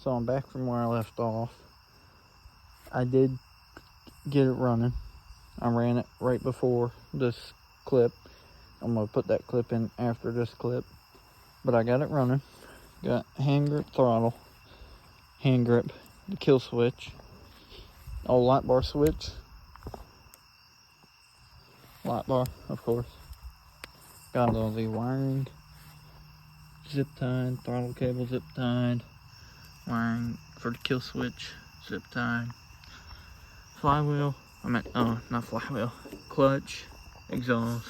So I'm back from where I left off. I did get it running. I ran it right before this clip. I'm going to put that clip in after this clip. But I got it running. Got hand grip throttle, hand grip, the kill switch, light bar switch, light bar, of course. Got all the wiring, zip tied, throttle cable zip tied, wiring for the kill switch, zip tied, flywheel, not flywheel, clutch, exhaust,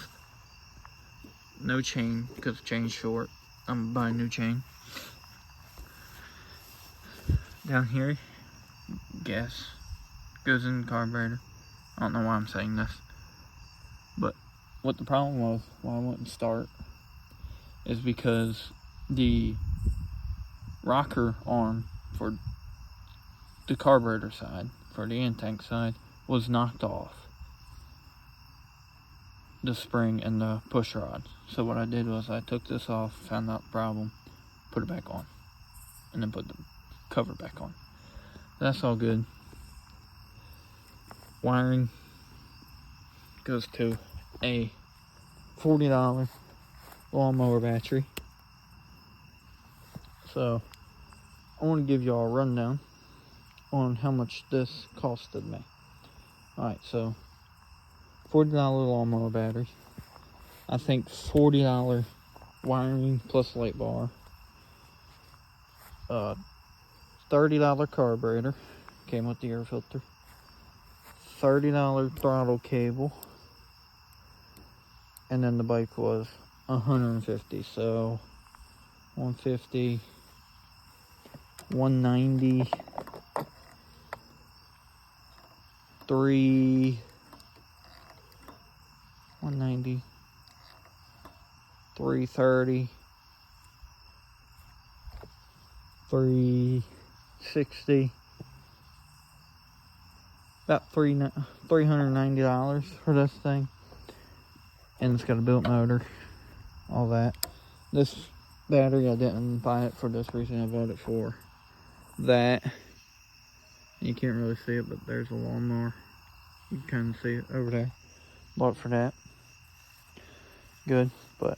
no chain because the chain's short. I'm gonna buy a new chain. Down here, gas goes in the carburetor. I don't know why I'm saying this, but what the problem was why I wouldn't start is because the rocker arm for the carburetor side, for the intake side, was knocked off the spring and the push rod. So what I did was I took this off, found out the problem, put it back on, and then put the cover back on. That's all good. Wiring goes to a $40 lawnmower battery. So I want to give y'all a rundown on how much this costed me. Alright, so $40 lawnmower battery. I think $40 wiring plus light bar. $30 carburetor. Came with the air filter. $30 throttle cable. And then the bike was $150. So 150, 190, 190, 330, 360, about $390 for this thing. And it's got a built motor, all that. This battery, I didn't buy it for this reason. I bought it for that. You can't really see it, but there's a lawnmower. You can kind of see it over there. Bought it for that. Good, but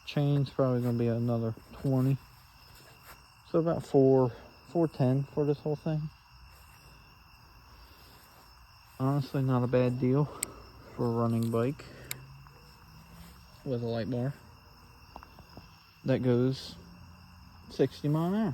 chain's probably gonna be another 20. So about $410 for this whole thing. Honestly, not a bad deal for a running bike with a light bar that goes 60 miles an hour.